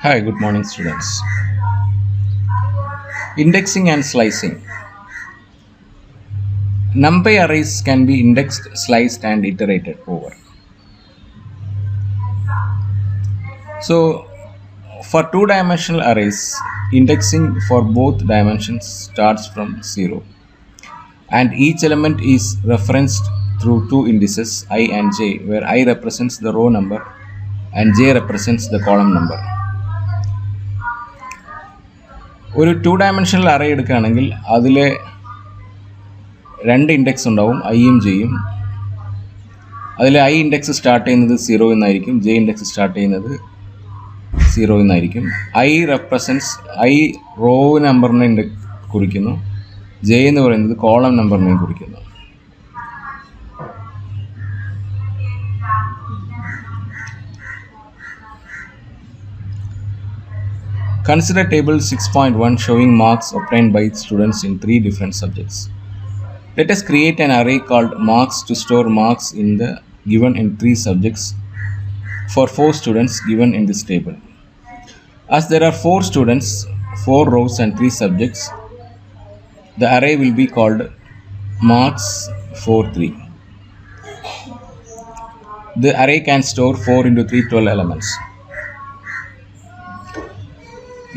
Hi, good morning, students. Indexing and slicing. NumPy arrays can be indexed, sliced, and iterated over. So, for two-dimensional arrays, indexing for both dimensions starts from 0, and each element is referenced through two indices I and j, where I represents the row number and j represents the column number. ഒരു two dimensional array എടുക്കുകയാണെങ്കിൽ അതിൽ രണ്ട് index ഉണ്ടാവും, ഐയും ജെയും. അതിൽ I index start ചെയ്യുന്നത് 0 എന്നായിരിക്കും, J index start ചെയ്യുന്നത് 0 എന്നായിരിക്കും. ഐ റോ നമ്പറിനെ കുറിക്കുന്നു, ജെ എന്ന് പറയുന്നത് കോളം നമ്പറിനെയും കുറിക്കുന്നു. Consider table 6.1 showing marks obtained by students in 3 different subjects. Let us create an array called marks to store marks in the given in 3 subjects for 4 students given in this table. As there are 4 students, 4 rows and 3 subjects, the array will be called marks for 3. The array can store 4 into 3 12 elements.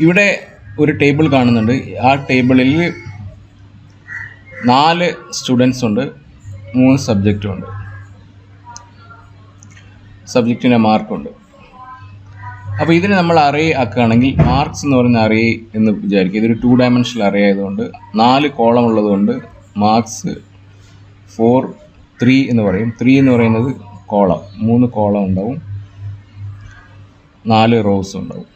ഇവിടെ ഒരു table കാണുന്നുണ്ട്. ആ ടേബിളിൽ 4 students ഉണ്ട്, 3 സബ്ജക്റ്റും ഉണ്ട്, സബ്ജക്റ്റിൻ്റെ മാർക്കുണ്ട്. അപ്പോൾ ഇതിന് നമ്മൾ അറേ ആക്കുകയാണെങ്കിൽ മാർക്സ് എന്ന് പറയുന്ന അറേ എന്ന് വിചാരിക്കുക. ഇതൊരു 2 ഡയമെൻഷണൽ അറേ ആയതുകൊണ്ട് 4 കോളം ഉള്ളതുകൊണ്ട് മാർക്സ് 4 3 എന്ന് പറയും. 3 എന്ന് പറയുന്നത് കോളം, 3 കോളം ഉണ്ടാവും, 4 റോസ് ഉണ്ടാവും.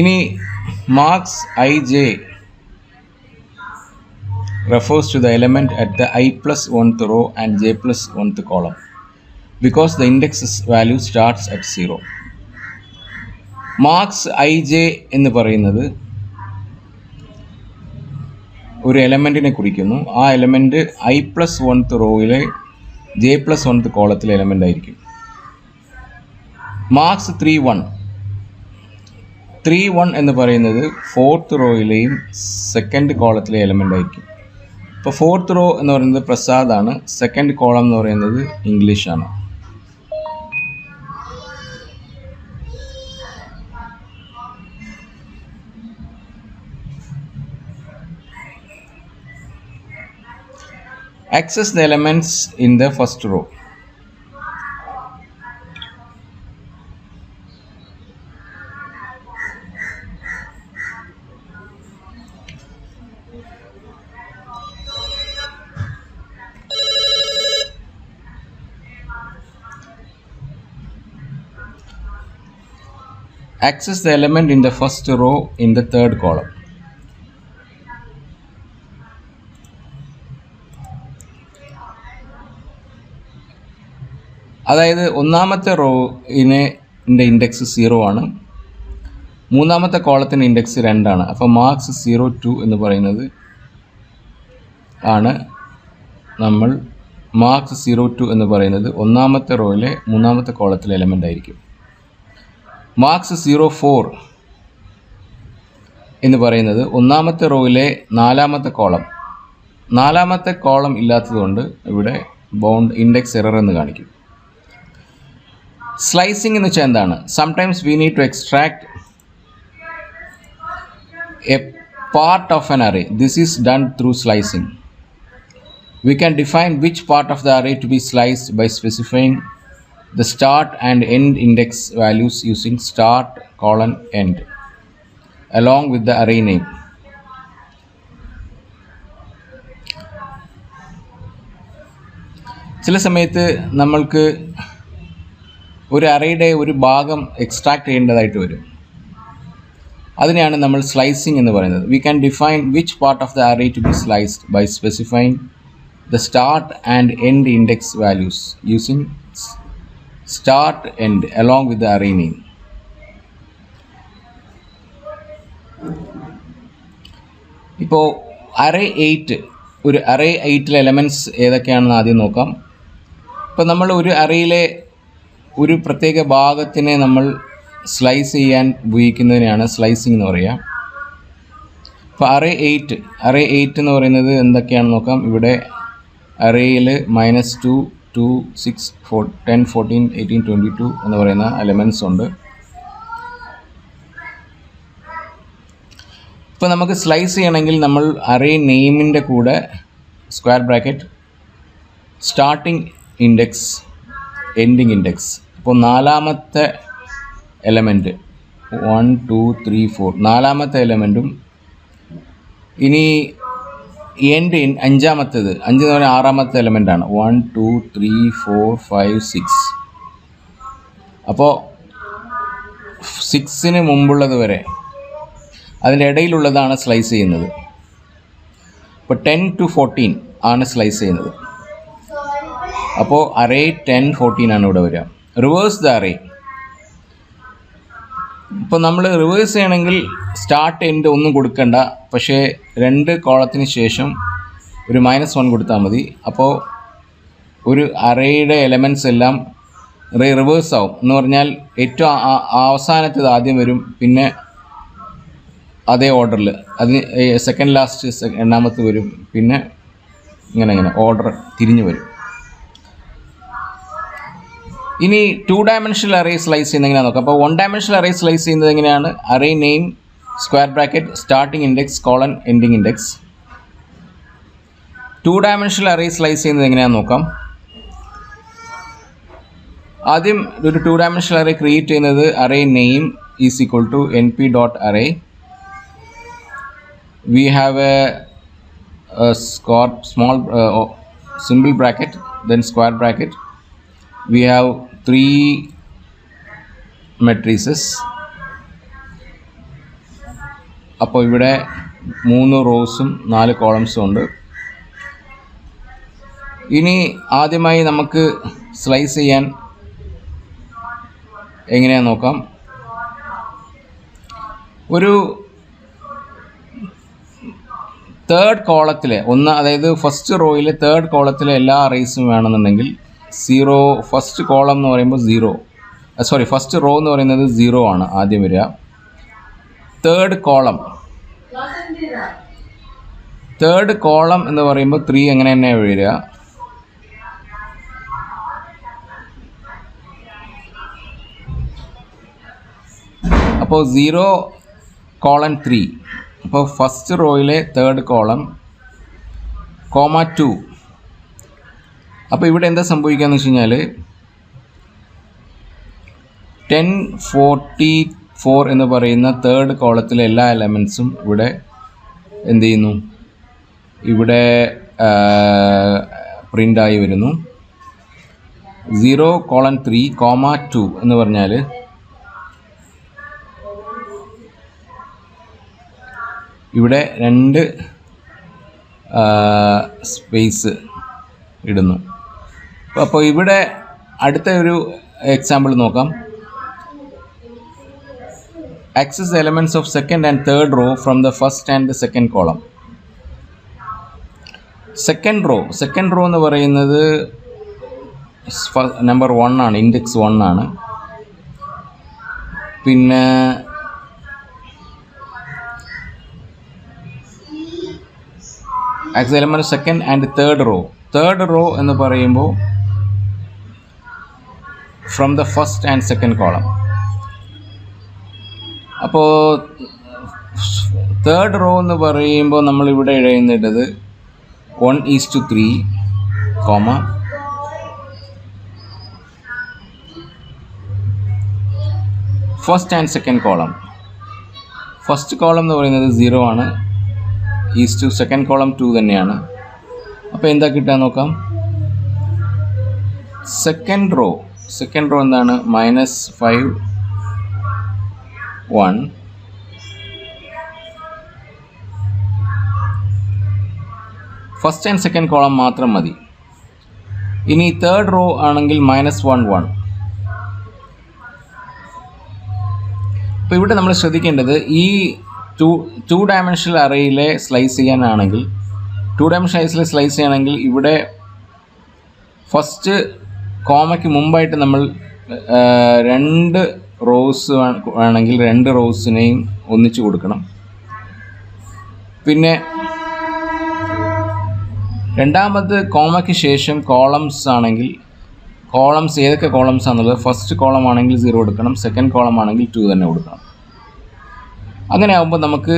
ഇനി marks ij refers to the element at the I plus 1th row and j plus 1th column because the index's value starts at 0. marks ij എന്ന് പറയുന്നത് ഒരു എലമെൻറ്റിനെ കുറിക്കുന്നു. ആ എലമെൻറ്റ് I plus 1th റോയിലെ j plus 1th കോളത്തിലെ element ആയിരിക്കും. marks 3 1 എന്ന് പറയുന്നത് 4th റോയിലെയും 2nd കോളത്തിലെ എലമെൻ്റ് ആയിരിക്കും. ഇപ്പോൾ 4th റോ എന്ന് പറയുന്നത് പ്രസാദാണ്, 2nd കോളം എന്ന് പറയുന്നത് ഇംഗ്ലീഷാണ്. Access the elements in the first row. Access the element in the first row in the third column. അതായത് ഒന്നാമത്തെ റോയിൻ്റെ ഇൻഡെക്സ് 0 ആണ്, മൂന്നാമത്തെ കോളത്തിൻ്റെ ഇൻഡെക്സ് 2 ആണ്. അപ്പോൾ മാർക്സ് 0 2 എന്ന് പറയുന്നത് ആണ് നമ്മൾ മാർക്സ് 0 2 എന്ന് പറയുന്നത് ഒന്നാമത്തെ റോയിലെ മൂന്നാമത്തെ കോളത്തിലെ എലമെൻ്റ് ആയിരിക്കും. മാർക്സ് 0 4 എന്ന് പറയുന്നത് ഒന്നാമത്തെ റോയിലെ നാലാമത്തെ കോളം ഇല്ലാത്തതുകൊണ്ട് ഇവിടെ ബൗണ്ട് ഇൻഡെക്സ് എറർ എന്ന് കാണിക്കും. സ്ലൈസിംഗ് എന്ന് വെച്ചാൽ എന്താണ്? Sometimes we need to extract a part of an array. This is done through slicing. We can define which part of the array to be sliced by specifying the start and end index values using start :end along with the array name. ചില സമയത്ത് നമ്മൾക്ക് ഒരു അറേയുടെ ഒരു ഭാഗം extract ചെയ്യേണ്ടതായിട്ട് വരും. അതിനെയാണ് നമ്മൾ സ്ലൈസിംഗ് എന്ന് പറയുന്നത്. We can define which part of the array to be sliced by specifying the start and end index values using start end along with the array name. ഇപ്പോൾ array 8 ഒരു array 8 എലമെൻറ്റ്സ് ഏതൊക്കെയാണെന്ന് ആദ്യം നോക്കാം. ഇപ്പോൾ നമ്മൾ ഒരു അറേയിലെ ഒരു പ്രത്യേക ഭാഗത്തിനെ നമ്മൾ സ്ലൈസ് ചെയ്യാൻ ഉപയോഗിക്കുന്നതിനാണ് സ്ലൈസിങ് എന്ന് പറയുക. ഇപ്പോൾ അറേ 8 എന്ന് പറയുന്നത് എന്തൊക്കെയാണെന്ന് നോക്കാം. ഇവിടെ അറേയിൽ -2, 2, 6, 4, 10, 14, 18, 22 എന്ന് പറയുന്ന എലമെൻറ്റ്സ് ഉണ്ട്. ഇപ്പോൾ നമുക്ക് സ്ലൈസ് ചെയ്യണമെങ്കിൽ നമ്മൾ അറേ നെയിമിൻ്റെ കൂടെ square bracket starting index ending index. അപ്പോൾ നാലാമത്തെ എലമെൻറ്റ് 1, 2, 3, 4 നാലാമത്തെ എലമെൻറ്റും ഇനി എൻഡ് അഞ്ചാമത്തേത് 5 എന്ന് പറഞ്ഞാൽ ആറാമത്തെ എലമെൻ്റാണ് 1, 2, 3, 4, 5, 6. അപ്പോൾ 6-ന് മുമ്പുള്ളത് വരെ അതിൻ്റെ ഇടയിലുള്ളതാണ് സ്ലൈസ് ചെയ്യുന്നത്. ഇപ്പോൾ 10 to 14 ആണ് സ്ലൈസ് ചെയ്യുന്നത്. അപ്പോൾ അറേ 10, 14 ആണ് ഇവിടെ വരിക. Reverse the array. ഇപ്പോൾ നമ്മൾ റിവേഴ്സ് ചെയ്യണമെങ്കിൽ സ്റ്റാർട്ട് എൻഡ് ഒന്നും കൊടുക്കണ്ട, പക്ഷേ 2 കോളത്തിന് ശേഷം ഒരു -1 കൊടുത്താൽ മതി. അപ്പോൾ ഒരു അറേയുടെ എലമെൻറ്റ്സ് എല്ലാം റിവേഴ്സ് ആവും. എന്ന് പറഞ്ഞാൽ ഏറ്റവും അവസാനത്തേത് ആദ്യം വരും, പിന്നെ അതേ ഓർഡറിൽ അതിന് സെക്കൻഡ് ലാസ്റ്റ് എണ്ണാമത്ത് വരും, പിന്നെ ഇങ്ങനെ ഓർഡർ തിരിഞ്ഞു വരും. ഇനി 2 ഡയമെൻഷണൽ അറേ സ്ലൈസ് ചെയ്യുന്നത് എങ്ങനെയാണെന്ന് നോക്കാം. അപ്പോൾ 1 ഡയമെൻഷണൽ അറേ സ്ലൈസ് ചെയ്യുന്നത് എങ്ങനെയാണ്? Array name square bracket starting index colon ending index. 2 dimensional array slice ചെയ്യുന്നത് എങ്ങനെയാണെന്ന് നോക്കാം. ആദ്യം ഒരു 2 ഡയമെൻഷണൽ അറേ ക്രിയേറ്റ് ചെയ്യുന്നത് array name is equal to np.array. we have a small symbol bracket, then square bracket. We have 3 matrices. അപ്പോൾ ഇവിടെ 3 റോസും 4 കോളംസും ഉണ്ട്. ഇനി ആദ്യമായി നമുക്ക് സ്ലൈസ് ചെയ്യാൻ എങ്ങനെയാണെന്ന് നോക്കാം. ഒരു തേർഡ് കോളത്തിലെ അതായത് ഫസ്റ്റ് റോയിലെ തേർഡ് കോളത്തിലെ എല്ലാ അറേസും വേണമെന്നുണ്ടെങ്കിൽ ഫസ്റ്റ് കോളം എന്ന് പറയുമ്പോൾ ഫസ്റ്റ് റോ എന്ന് പറയുന്നത് 0 ആണ് ആദ്യം വരിക. തേർഡ് കോളം എന്ന് പറയുമ്പോൾ 3 അങ്ങനെ തന്നെ വരിക. അപ്പോൾ 0, 3. അപ്പോൾ ഫസ്റ്റ് റോയിലെ തേർഡ് കോളം, 2. അപ്പോൾ ഇവിടെ എന്താ സംഭവിക്കുകയെന്ന് വെച്ച് കഴിഞ്ഞാൽ 10, 44 എന്ന് പറയുന്ന തേർഡ് കോളത്തിലെ എല്ലാ എലമെൻറ്റ്സും ഇവിടെ എന്ത് ചെയ്യുന്നു? ഇവിടെ പ്രിൻ്റായി വരുന്നു. 0, 3, 2 എന്ന് പറഞ്ഞാൽ ഇവിടെ 2 സ്പേസ് ഇടുന്നു. അപ്പോൾ ഇവിടെ അടുത്ത ഒരു എക്സാമ്പിൾ നോക്കാം. Access the elements of second and third row from the first and the second column. Second row എന്ന് പറയുന്നത് നമ്പർ 1 ആണ്, ഇൻഡെക്സ് 1 ആണ്. പിന്നെ access element of second and third row എന്ന് പറയുമ്പോൾ from the first and second column. അപ്പോൾ third row എന്ന് പറയുമ്പോൾ നമ്മളിവിടെ എഴുതുന്നത് 1:3, first and second column. First column എന്ന് പറയുന്നത് 0 ആണ്, സെക്കൻഡ് കോളം 2 തന്നെയാണ്. അപ്പോൾ എന്താ കിട്ടാൻ നോക്കാം. സെക്കൻഡ് റോ എന്താണ്? -5, 1. ഫസ്റ്റ് ആൻഡ് സെക്കൻഡ് കോളം മാത്രം മതി. ഇനി തേർഡ് റോ ആണെങ്കിൽ -1, 1. അപ്പോൾ ഇവിടെ നമ്മൾ ശ്രദ്ധിക്കേണ്ടത് ഈ ടു ഡയമെൻഷണൽ അറേയിലെ സ്ലൈസ് ചെയ്യാനാണെങ്കിൽ ഇവിടെ ഫസ്റ്റ് കോമയ്ക്ക് മുമ്പായിട്ട് നമ്മൾ 2 റോസ് വേണമെങ്കിൽ 2 റോസിനെയും ഒന്നിച്ച് കൊടുക്കണം. പിന്നെ രണ്ടാമത് കോമയ്ക്ക് ശേഷം കോളംസ് ആണെങ്കിൽ കോളംസ് ഏതൊക്കെ കോളംസ് ആണെന്നുള്ളത് ഫസ്റ്റ് കോളം ആണെങ്കിൽ 0 കൊടുക്കണം, സെക്കൻഡ് കോളം ആണെങ്കിൽ 2 തന്നെ കൊടുക്കണം. അങ്ങനെ ആകുമ്പോൾ നമുക്ക്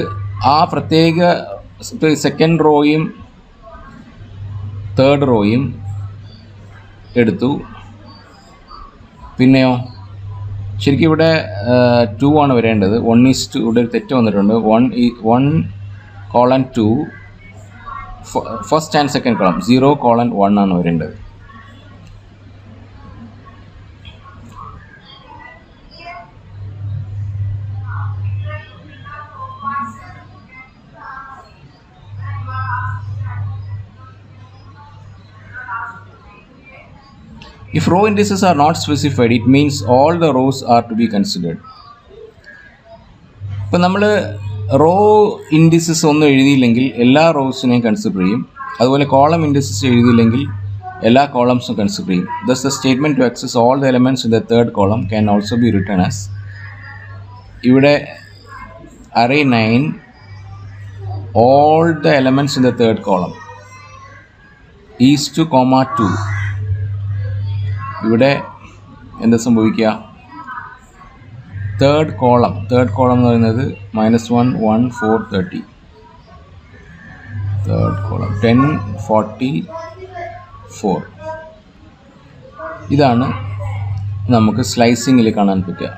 ആ പ്രത്യേക സെക്കൻഡ് റോയും തേർഡ് റോയും എടുത്തു. പിന്നെയോ ശരിക്കും ഇവിടെ 2 ആണ് വരേണ്ടത്. 1:2 ഇവിടെ ഒരു തെറ്റ് വന്നിട്ടുണ്ട്. 1:2 ഫസ്റ്റ് ആൻഡ് സെക്കൻഡ് കോളം 0:1 ആണ് വരേണ്ടത്. If row indices are not specified, it means all the rows are to be considered. ഇപ്പോൾ നമ്മൾ റോ ഇൻഡിസസ് ഒന്നും എഴുതിയില്ലെങ്കിൽ എല്ലാ റോസിനെയും കൺസിഡർ ചെയ്യും. അതുപോലെ കോളം ഇൻഡിസസ് എഴുതിയില്ലെങ്കിൽ എല്ലാ കോളംസും കൺസിഡർ ചെയ്യും. Thus the statement to access all the elements in the third column can also be written as ഇവിടെ array 9 all the elements in the third column is to, 2. ഇവിടെ എന്താ സംഭവിക്കുക? Third column എന്ന് പറയുന്നത് -1 1 4 30. Third column 10 40 4. ഇതാണ് നമുക്ക് സ്ലൈസിങ്ങിൽ കാണാൻ പറ്റുക.